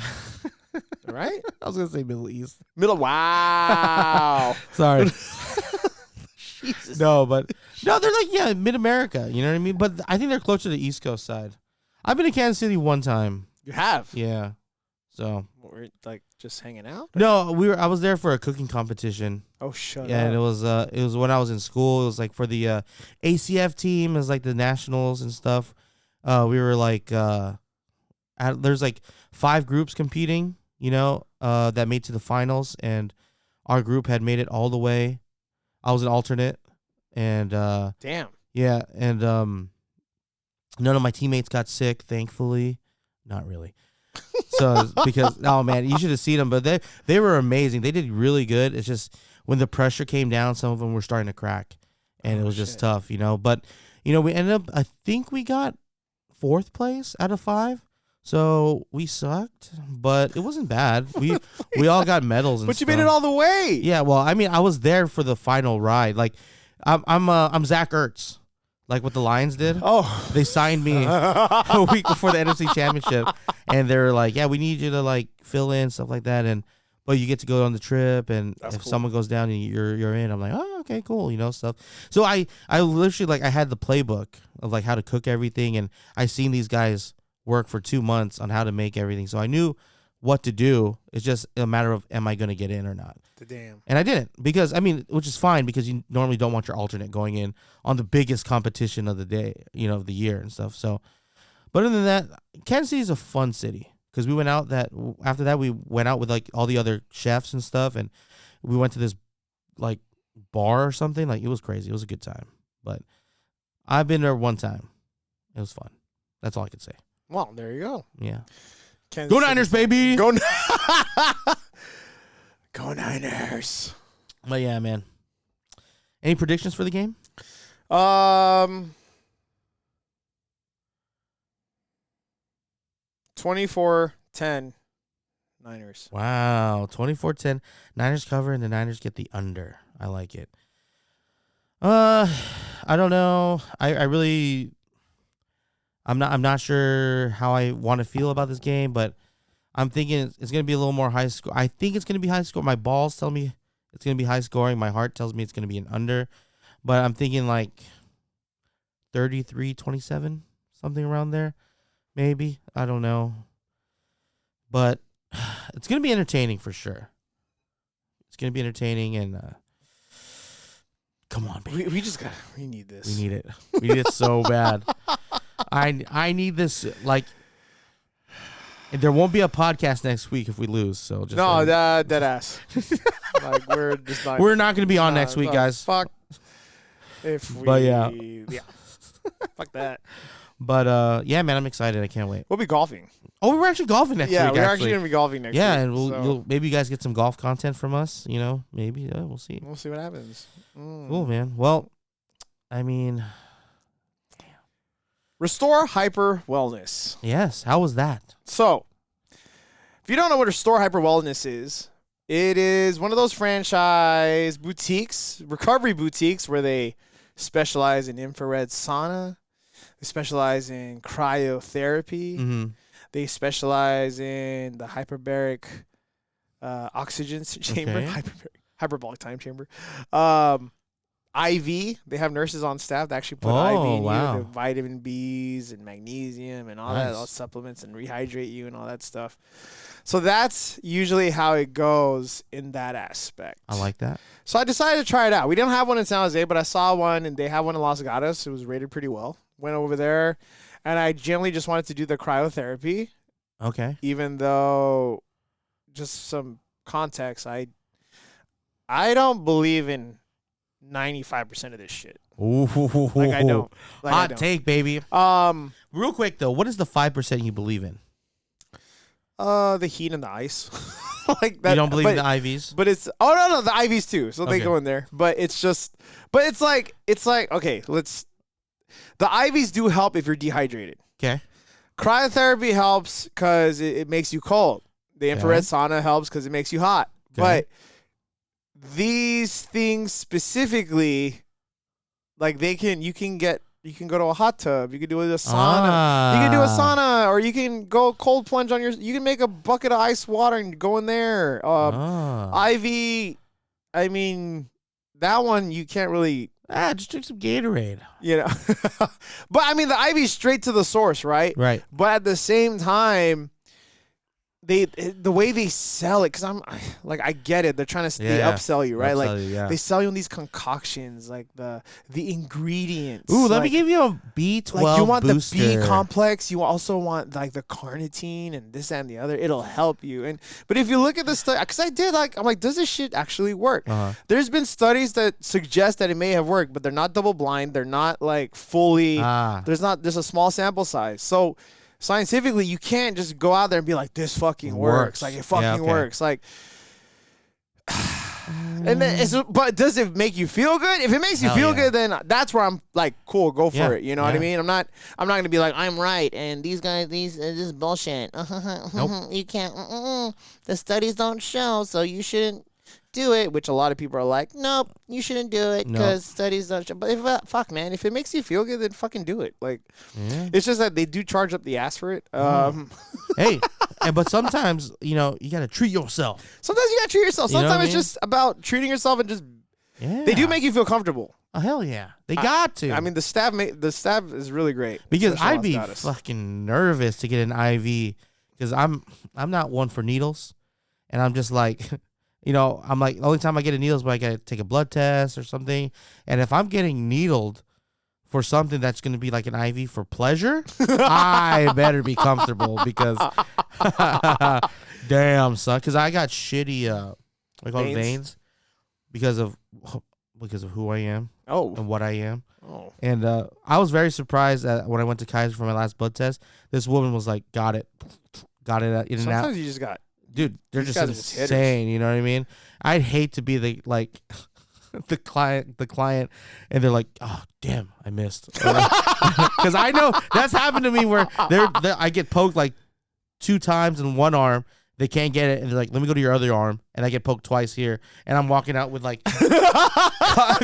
Right? I was gonna say Middle East. Wow. Sorry. Jesus. No, they're like Mid America. You know what I mean? But I think they're closer to the East Coast side. I've been to Kansas City one time. You have? Yeah. So We're like just hanging out? no, I was there for a cooking competition. Oh, shut Yeah, up. and it was when I was in school. It was like for the ACF team. It was like the nationals and stuff. We were like there's like 5 groups competing. That made to the finals, and our group had made it all the way. I was an alternate, and Damn. yeah, and none of my teammates got sick, thankfully. Not really. So because man, you should have seen them, but they were amazing. They did really good. It's just when the pressure came down, some of them were starting to crack, and it was just tough, But we ended up. I think we got 4th place out of 5. So we sucked, but it wasn't bad. We all got medals and But you stuff. made it all the way. Yeah, well, I mean, I was there for the final ride. Like, I'm Zach Ertz, like what the Lions did. Oh, They signed me a week before the NFC Championship, and they're like, "Yeah, we need you to like fill in stuff like that." But you get to go on the trip, and That's if cool. someone goes down, and you're in. I'm like, "Oh, okay, cool," stuff. So I literally like I had the playbook of like how to cook everything, and I seen these guys work for 2 months on how to make everything, so I knew what to do. It's just a matter of am I going to get in or not. damn. And I didn't, because which is fine, because you normally don't want your alternate going in on the biggest competition of the day, of the year and stuff. So, but other than that, Kansas City is a fun city, because we went out after that we went out with like all the other chefs and stuff, and we went to this like bar or something. Like, it was crazy. It was a good time. But I've been there one time. It was fun. That's all I could say. Well, there you go. Yeah. Kansas Go City. Niners, baby. Go Niners. But yeah, man. Any predictions for the game? 24-10 Niners. Wow. 24-10. Niners cover, and the Niners get the under. I like it. I don't know. I'm not sure how I want to feel about this game, but I'm thinking it's going to be a little more high score. I think it's going to be high score. My balls tell me it's going to be high scoring. My heart tells me it's going to be an under, but I'm thinking like 33-27, something around there, maybe. I don't know, but it's going to be entertaining for sure. It's going to be entertaining, and come on, baby. We need this. We need it. We need it so bad. I need this, like, and there won't be a podcast next week if we lose. So just dead ass. Like, we're just not. we're not going to be on next week, guys. Fuck. If we. But yeah. Fuck that. But yeah, man, I'm excited. I can't wait. We'll be golfing. Oh, we're actually golfing next week. Yeah, we're actually gonna be golfing next week. Yeah, and maybe you guys get some golf content from us. Maybe we'll see. We'll see what happens. Cool, man. Well, I mean, Restore Hyper Wellness. yes. How was that? So, if you don't know what Restore Hyper Wellness is, it is one of those franchise boutiques, recovery boutiques, where they specialize in infrared sauna. They specialize in cryotherapy. Mm-hmm. They specialize in the hyperbaric oxygen chamber, Okay. hyperbolic time chamber. IV. They have nurses on staff that actually put IV in wow. you, the vitamin Bs and magnesium and all that, all supplements, and rehydrate you and all that stuff. So that's usually how it goes in that aspect. I like that. So I decided to try it out. We didn't have one in San Jose, but I saw one, and they have one in Los Gatos. It was rated pretty well. Went over there, and I generally just wanted to do the cryotherapy, Okay. even though, just some context, I don't believe in 95% of this shit. Ooh. Like, I don't. Like, I Hot don't. take, baby. Real quick though, what is the 5% you believe in? The heat and the ice. Like that. You don't believe in but- the IVs? But it's no, the IVs too. So they Okay. go in there. But it's like okay, the IVs do help if you're dehydrated. Okay. Cryotherapy helps because it makes you cold. The infrared sauna helps because it makes you hot. Okay. But these things specifically, like you can get You can go to a hot tub. You can do a sauna. You can do a sauna, or you can go cold plunge on your. You can make a bucket of ice water and go in there. IV. I mean, that one you can't really. Just drink some Gatorade. You know, but I mean the IV straight to the source, right? Right. But at the same time, the way they sell it, because I get it. They're trying to they upsell you, right? They sell you on these concoctions, like the ingredients. Ooh, let me give you a B12 like you want booster. the B complex, you also want like the carnitine and this and the other. It'll help you. But if you look at the study, because I'm like, does this shit actually work? There's been studies that suggest that it may have worked, but they're not double blind. They're not like fully. There's a small sample size, so. Scientifically, you can't just go out there and be like, this fucking works. Like, it fucking works. Like, and then but does it make you feel good? If it makes you feel good, then that's where I'm like, cool, go for it. You know what I mean? I'm not going to be like, I'm right. And these guys, this is bullshit. Nope. You can't, the studies don't show, so you shouldn't do it, which a lot of people are like, nope, you shouldn't do it because studies don't show. But fuck, man, if it makes you feel good, then fucking do it. Like, it's just that they do charge up the ass for it. Hey, but sometimes, you got to treat yourself. Sometimes you got to treat yourself. Sometimes it's just about treating yourself and just, they do make you feel comfortable. Oh, hell yeah. They got to. I mean, the staff is really great. Because I'd be fucking nervous to get an IV because I'm not one for needles. And I'm just like... I'm like, the only time I get a needle is when I got to take a blood test or something. And if I'm getting needled for something that's going to be like an IV for pleasure, I better be comfortable because, damn, son. Because I got shitty, veins because of who I am and what I am. Oh. And I was very surprised that when I went to Kaiser for my last blood test, this woman was like, got it in and out. Sometimes you just got... Dude, they're just insane. You know what I mean? I'd hate to be the client, and they're like, "Oh, damn, I missed," because I know that's happened to me where I get poked like 2 times in one arm. They can't get it, and they're like, "Let me go to your other arm," and I get poked twice here, and I'm walking out with like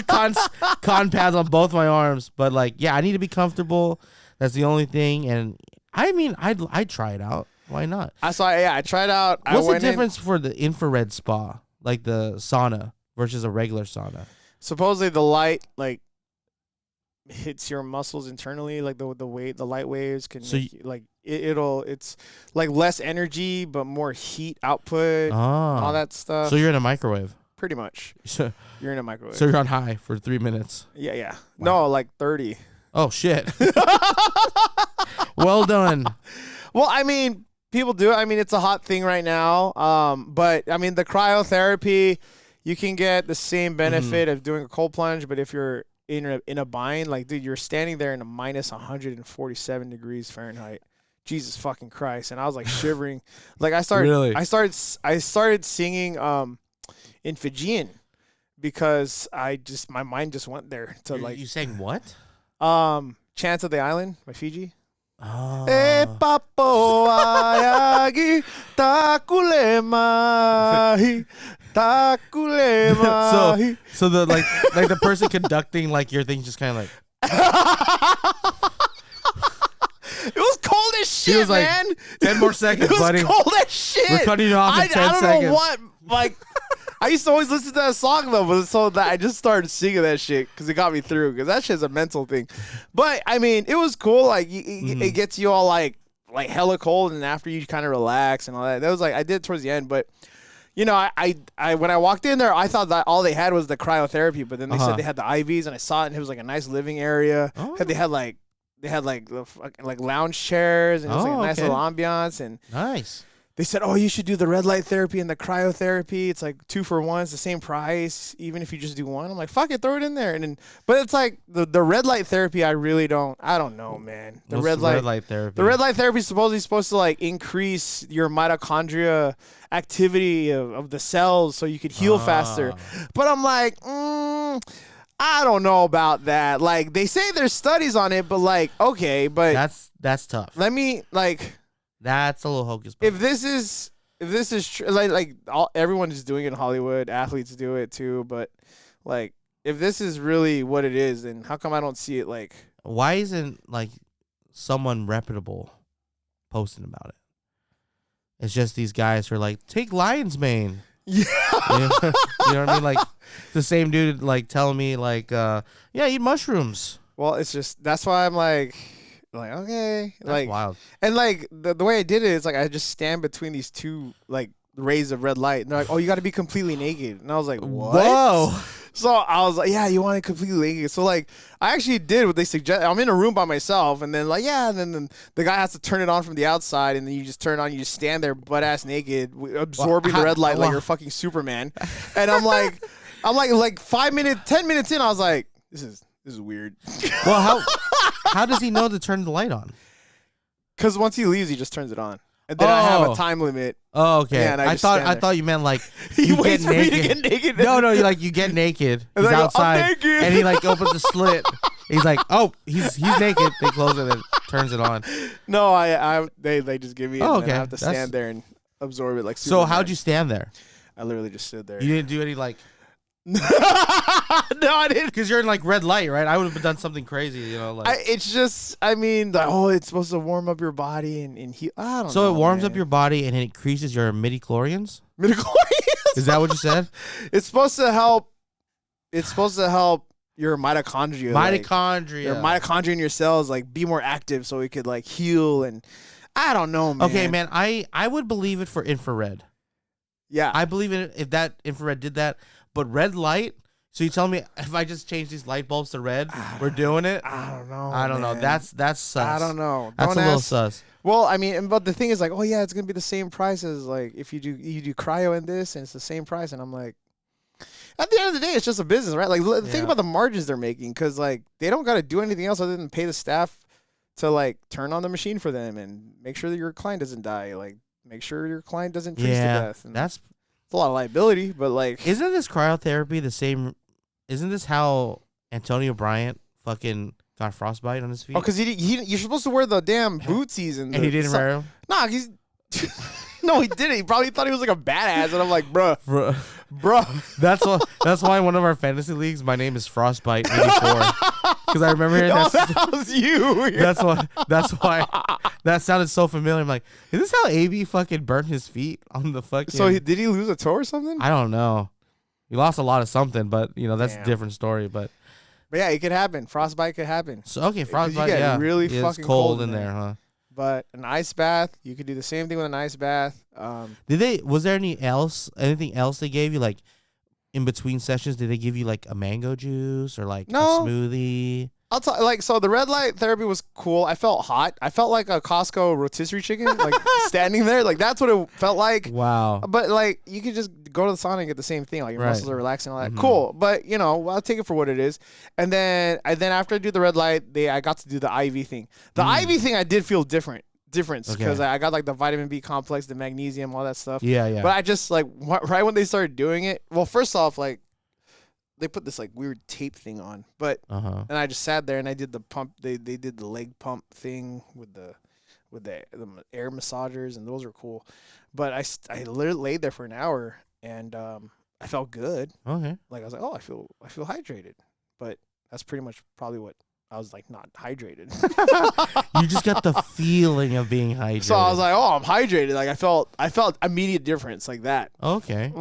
con pads on both my arms. But like, yeah, I need to be comfortable. That's the only thing, and I mean, I'd try it out. Why not? I tried out. What's the difference for the infrared spa, like the sauna, versus a regular sauna? Supposedly the light like hits your muscles internally, like the light waves can it's like less energy but more heat output, all that stuff. So you're in a microwave. Pretty much. You're in a microwave. So you're on high for 3 minutes. Yeah. Wow. No, like 30. Oh shit. Well done. Well, I mean, people do it. I mean, it's a hot thing right now. But I mean, the cryotherapy, you can get the same benefit of doing a cold plunge, but if you're in a bind, like, dude, you're standing there in a minus 147 degrees Fahrenheit. Jesus fucking Christ! And I was like shivering. Like I started singing in Fijian because my mind just went there to You sang what? Chants of the Island by Fiji. Oh. E papo ayagi takulemahi takulemahi. So the like the person conducting like your thing just kind of like. It was cold as shit, he was like, man. 10 more seconds, buddy. It was cold as shit. We're cutting you off in 10 seconds. I don't know what, like, I used to always listen to that song, though, but so that I just started singing that shit because it got me through, because that shit's a mental thing. But, I mean, it was cool. Like, it gets you all, like hella cold, and after you kind of relax and all that. That was, like, I did it towards the end, but... You know, I when I walked in there, I thought that all they had was the cryotherapy, but then they said they had the IVs, and I saw it, and it was like a nice living area. Oh. They had like the like lounge chairs, and it was like a nice little ambiance, and nice. They said, "Oh, you should do the red light therapy and the cryotherapy. It's like 2 for 1. It's the same price, even if you just do one." I'm like, "Fuck it, throw it in there." And then, but it's like the red light therapy. I don't know, man. The red light therapy. The red light therapy is supposed to like increase your mitochondria activity of the cells, so you could heal faster. But I'm like, I don't know about that. Like, they say there's studies on it, but like, okay, but that's tough. Let me like. That's a little hocus pocus. If this is true, everyone is doing it in Hollywood, athletes do it too, but like if this is really what it is, then how come I don't see it like Why isn't like someone reputable posting about it? It's just these guys who are like, take lion's mane. Yeah. You know, you know what I mean? Like the same dude like telling me like, yeah, eat mushrooms. Well, it's just that's why I'm like okay, That's like wild. and like the way I did it is like I just stand between these two like rays of red light, and they're like, oh, you got to be completely naked, and I was like, what? Whoa. So I was like, yeah, you want it completely naked. So like I actually did what they suggest. I'm in a room by myself, and then like yeah, and then the guy has to turn it on from the outside, and then you just turn it on. You just stand there butt ass naked, absorbing the red light like you're fucking Superman. And I'm like 5 minutes, 10 minutes in, I was like, this is weird. Well, how does he know to turn the light on? Because once he leaves, he just turns it on, and then I have a time limit. Oh, okay. Yeah, and I thought you meant like you get waits for naked. me to get naked. No, you get naked. And He's I go, "I'm outside, naked." and he like opens the slit. He's like, oh, he's naked. They close it and turns it on. No, they just give me it, Oh, and then okay. I have to stand there and absorb it like So Superman. how'd you stand there? I literally just stood there. You didn't do any like. No, I didn't. Because you're in like red light, right? I would have done something crazy, you know. Like It's just, I mean, it's supposed to warm up your body and heal. I don't know. so it warms man. up your body and it increases your midichlorians. Midichlorians? Is that what you said? It's supposed to help. It's supposed to help your mitochondria. Mitochondria. Your mitochondria in your cells like be more active, so it could like heal. And I don't know, man. Okay, man. I would believe it for infrared. Yeah, I believe in it if that infrared did that. But red light. So you tell me if I just change these light bulbs to red, we're doing it? I don't know. I don't know. That's sus. I don't know. That's Don't a little ask. sus. Well, I mean, but the thing is like, oh yeah, it's gonna be the same price as like if you do cryo and this, and it's the same price, and I'm like, at the end of the day, it's just a business, right? Like, think about the margins they're making, because like they don't got to do anything else other than pay the staff to like turn on the machine for them and make sure that your client doesn't die, like make sure your client doesn't freeze to death. And that's it's a lot of liability, but like, isn't this cryotherapy the same? Isn't this how Antonio Bryant fucking got frostbite on his feet? oh, because you're supposed to wear the damn bootsies and he didn't wear them. Nah, he's no, he didn't. He probably thought he was like a badass, and I'm like, bruh. That's why in one of our fantasy leagues, my name is Frostbite 84. Because I remember hearing that was you. That's why that sounded so familiar. I'm like, is this how AB fucking burnt his feet on the fucking? So did he lose a toe or something? I don't know. He lost a lot of something, but you know that's a different story. But yeah, it could happen. Frostbite could happen. So okay, frostbite. You get really it's fucking cold in there, huh? But an ice bath, you could do the same thing with an ice bath. Was there anything else they gave you, like in between sessions? Did they give you like a mango juice or like a smoothie? I'll tell so the red light therapy was cool. I felt hot. I felt like a Costco rotisserie chicken, like standing there. Like that's what it felt like. Wow. But like you could just go to the sauna and get the same thing. Like your muscles are relaxing, all that. Mm-hmm. Cool. But you know, I'll take it for what it is. And then after I do the red light, I got to do the IV thing. The IV thing I did feel difference because I got like the vitamin B complex, the magnesium, all that stuff. Yeah. But I just like right when they started doing it. Well, first off, like they put this like weird tape thing on, but and I just sat there and I did the pump. They did the leg pump thing with the air massagers, and those are cool. But I literally laid there for an hour and I felt good. Okay. Like I was like, oh, I feel hydrated, but that's pretty much probably what. I was like not hydrated. You just got the feeling of being hydrated. So I was like, oh, I'm hydrated. Like I felt immediate difference like that. Okay.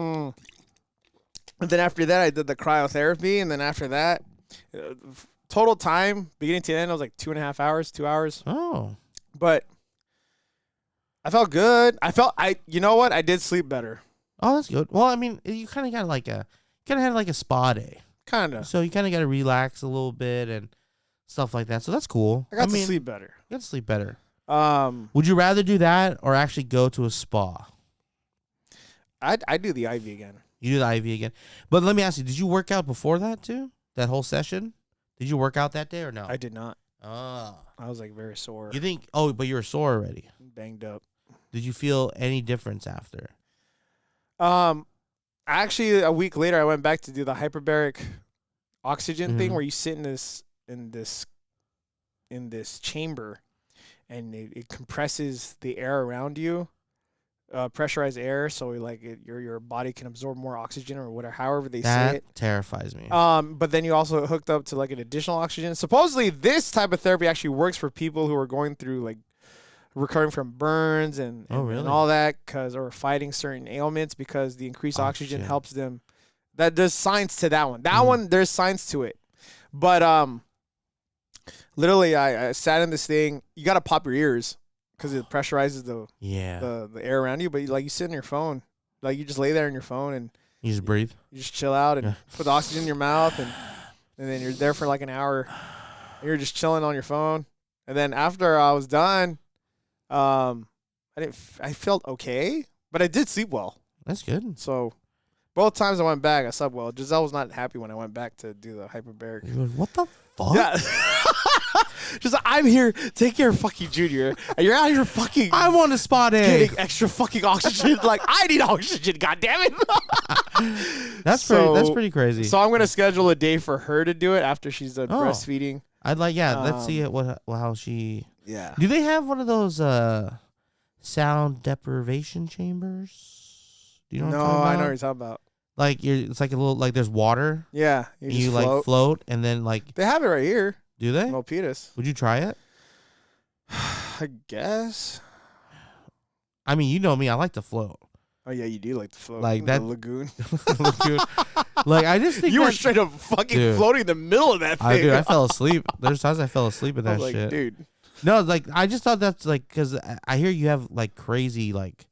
And then after that, I did the cryotherapy, and then after that, total time beginning to end, I was like 2.5 hours, 2 hours. Oh. But I felt good. You know what? I did sleep better. Oh, that's good. Well, I mean, you kind of got had like a spa day. Kind of. So you kind of got to relax a little bit and stuff like that. So that's cool. I got to sleep better. You got to sleep better. Would you rather do that or actually go to a spa? I do the IV again. You do the IV again. But let me ask you, did you work out before that too? That whole session? Did you work out that day or no? I did not. Oh. I was like very sore. You think, but you were sore already. Banged up. Did you feel any difference after? Actually, a week later, I went back to do the hyperbaric oxygen thing where you sit in this chamber and it compresses the air around you pressurized air, so like your body can absorb more oxygen or whatever, however they say That it. terrifies me. But then you also hooked up to like an additional oxygen. Supposedly, this type of therapy actually works for people who are going through like recovering from burns and all that, or fighting certain ailments, because the increased oxygen helps them. That there's science to that one. That one, there's science to it. But literally, I sat in this thing. You gotta pop your ears because it pressurizes the air around you. But you sit on your phone, like you just lay there on your phone and you just breathe. You just chill out and put the oxygen in your mouth, and then you're there for like an hour. And you're just chilling on your phone. And then after I was done, I felt okay, but I did sleep well. That's good. So both times I went back, I slept well. Giselle was not happy when I went back to do the hyperbaric. What the fuck? Yeah. She's like, I'm here. Take care of fucking Junior. And you're out here fucking. I'm on the spot getting extra fucking oxygen. Like, I need oxygen, goddammit. That's pretty crazy. So I'm gonna schedule a day for her to do it after she's done breastfeeding. I'd like, let's see it. How she. Yeah. Do they have one of those sound deprivation chambers? Do you know? No, what I'm talking about? I know what you're talking about. Like it's like a little, like there's water. Yeah, you like float, and then like they have it right here. Do they? Milpitas. Would you try it? I guess. I mean, you know me. I like to float. Oh yeah, you do like to float. Like that lagoon. Lagoon. Like I just think you were straight up fucking floating in the middle of that thing. I fell asleep. There's times I fell asleep in that shit. Dude. No, like I just thought that's like, because I hear you have like crazy like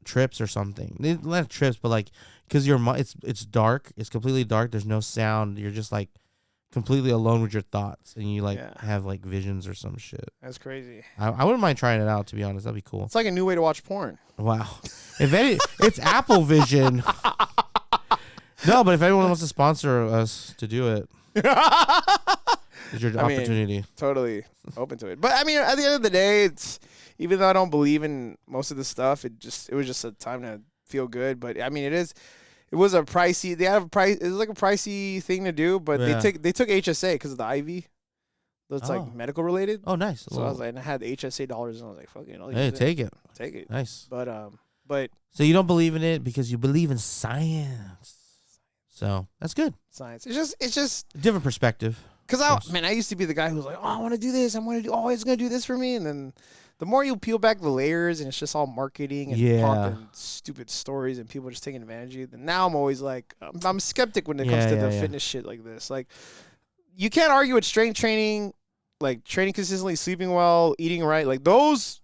trips or something. Not trips, but like because it's dark. It's completely dark. There's no sound. You're just like completely alone with your thoughts, and you like have like visions or some shit. That's crazy. I wouldn't mind trying it out, to be honest. That'd be cool. It's like a new way to watch porn. Wow. It's Apple Vision. No, but if anyone wants to sponsor us to do it, it's your opportunity. Totally open to it. But I mean, at the end of the day, it's, even though I don't believe in most of the stuff, it was just a time to feel good. But I mean, it was a pricey. They have a price. It was like a pricey thing to do, but they took HSA because of the IV. That's like medical related. Oh, nice. So I was like, and I had the HSA dollars, and I was like, fuck it. Hey, take it. Take it. Nice. But so you don't believe in it because you believe in science. So that's good. Science. It's just different perspective. Because I used to be the guy who was like, oh, I want to do this. I'm going to do. Oh, it's going to do this for me, and then the more you peel back the layers, and it's just all marketing and pumping stupid stories, and people just taking advantage of you. Then now I'm always like, I'm skeptic when it comes to the fitness shit like this. Like, you can't argue with strength training, like training consistently, sleeping well, eating right. Like those,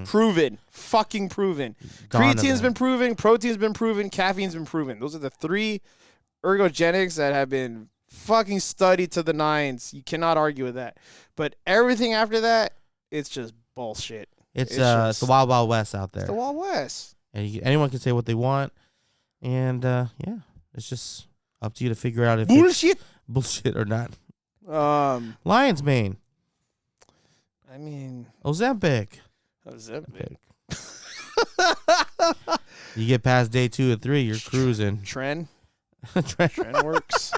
proven, fucking proven. Creatine's been proven, protein's been proven, caffeine's been proven. Those are the three ergogenics that have been fucking studied to the nines. You cannot argue with that. But everything after that, it's just bullshit. It's the Wild Wild West out there. It's the Wild West. And anyone can say what they want, and it's just up to you to figure out if bullshit, it's bullshit or not. Lion's Mane. I mean, Ozempic. You get past day 2 or 3, you're cruising. Trend works.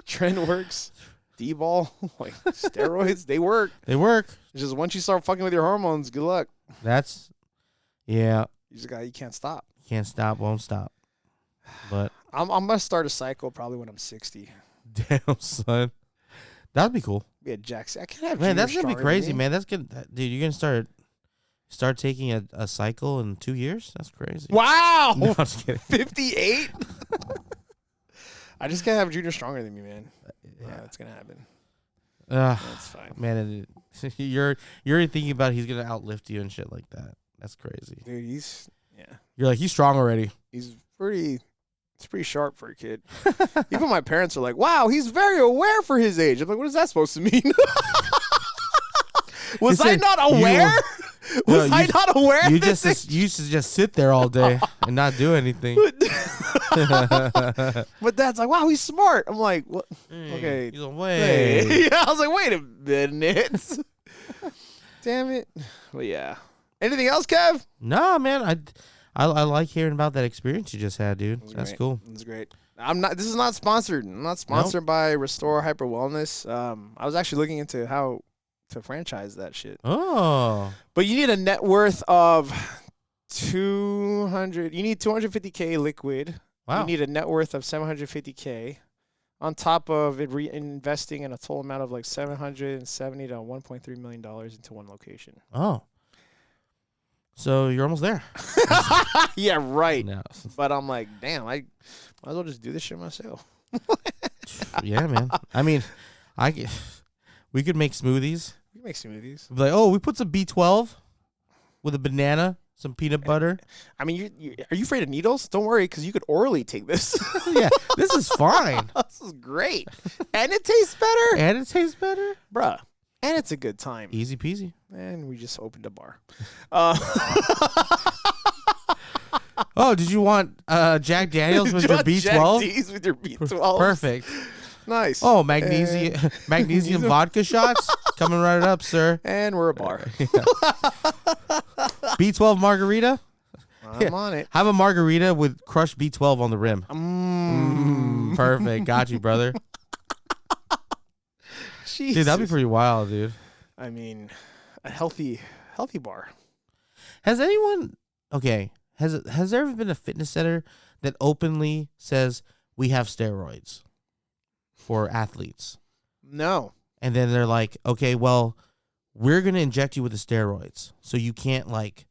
Trend works. D-ball, like steroids, they work. They work. It's just once you start fucking with your hormones, good luck. You can't stop. Can't stop, won't stop. But I'm gonna start a cycle probably when I'm 60. Damn, son. That'd be cool. Yeah, Jackson. I can't have. Man, that's gonna be crazy, man. That's good, dude. You're gonna start taking a cycle in 2 years. That's crazy. Wow. No, I'm just kidding. 58. I just can't have Junior stronger than me, man. Yeah, it's gonna happen. That's fine, man. You're thinking about he's gonna outlift you and shit like that. That's crazy, dude. You're like, he's strong already. He's pretty. It's pretty sharp for a kid. Even my parents are like, "Wow, he's very aware for his age." I'm like, "What is that supposed to mean?" Was I not aware? Was I not aware? You used to just sit there all day and not do anything. But Dad's like, "Wow, he's smart." I'm like, "What?" Okay. He's like, wait. Yeah, I was like, "Wait a minute." Damn it. Well, yeah. Anything else, Kev? Nah, man. I like hearing about that experience you just had, dude. That's cool. That's great. This is not sponsored. I'm not sponsored by Restore Hyper Wellness. I was actually looking into how to franchise that shit. Oh. But you need a net worth of 200. You need 250K liquid. Wow. You need a net worth of 750K. On top of it, reinvesting in a total amount of like 770 to 1.3 million dollars into one location. Oh. So you're almost there. Yeah, right. No. But I'm like, damn, I might as well just do this shit myself. Yeah, man. I mean, we could make smoothies. We make smoothies. Like, oh, we put some B12 with a banana, some peanut butter. I mean, are you afraid of needles? Don't worry, because you could orally take this. Yeah, this is fine. This is great. And it tastes better. And it tastes better. Bruh. And it's a good time. Easy peasy. And we just opened a bar. Oh, did you want Jack Daniels with your B12? Jack D's with your B12. Perfect. Nice. Oh, magnesium vodka shots coming right up, sir. And we're a bar. B12 margarita. I'm on it. Have a margarita with crushed B12 on the rim. Perfect. Got you, brother. Jesus. Dude, that'd be pretty wild, dude. I mean, a healthy bar. Has anyone has there ever been a fitness center that openly says we have steroids for athletes? No. And then they're like, okay, well, we're gonna inject you with the steroids, so you can't like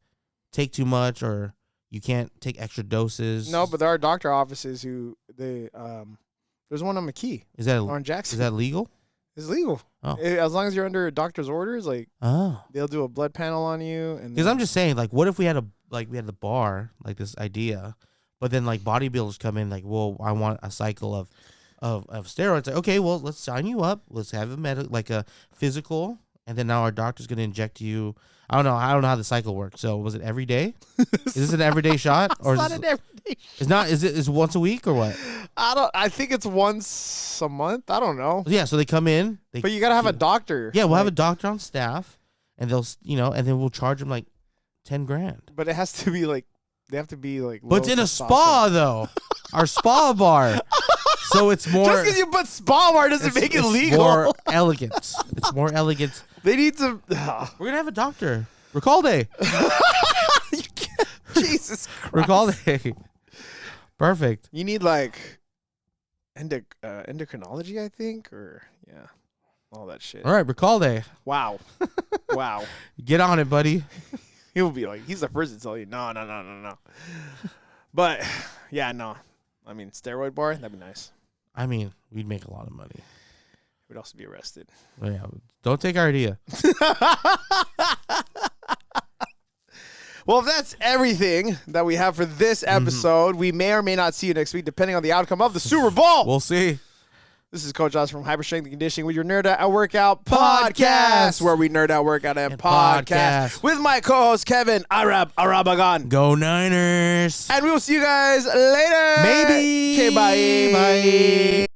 take too much or you can't take extra doses. No, but there are doctor offices who there's one on McKee. Is that on Jackson? Is that legal? It's legal. Oh. As long as you're under a doctor's orders, like they'll do a blood panel on you. And because I'm just saying, like, what if we had the bar, like this idea, but then like bodybuilders come in, like, well, I want a cycle of steroids. Like, okay, well, let's sign you up. Let's have a physical, and then now our doctor's gonna inject you. I don't know how the cycle works. So was it every day? Is this an everyday shot or it's not an everyday? It's not. Is it once a week or what? I think it's once a month. I don't know. Yeah. So they come in. But you gotta have a doctor. Yeah, we'll have a doctor on staff, and they'll and then we'll charge them like $10,000. But it has to be like they have to be like. But it's in a spa though. Our spa bar. So it's more. Just because you put spa bar doesn't make it legal. More elegant. It's more elegant. They need to. We're gonna have a doctor. Recalde. Jesus Christ. Recalde. Perfect. You need like endocrinology, I think, or all that shit. All right, Recalde. Wow. Wow. Get on it, buddy. He'll be like, he's the first to tell you, no. But yeah, no. I mean, steroid bar, that'd be nice. I mean, we'd make a lot of money. We'd also be arrested. Oh, yeah, don't take our idea. Well, if that's everything that we have for this episode, we may or may not see you next week, depending on the outcome of the Super Bowl. We'll see. This is Coach Oz from Hyper Strength and Conditioning with your Nerd Out Workout Podcast, where we nerd out, workout, and podcast with my co-host Kevin Arabagan. Go Niners. And we will see you guys later. Maybe. Okay, bye. Bye.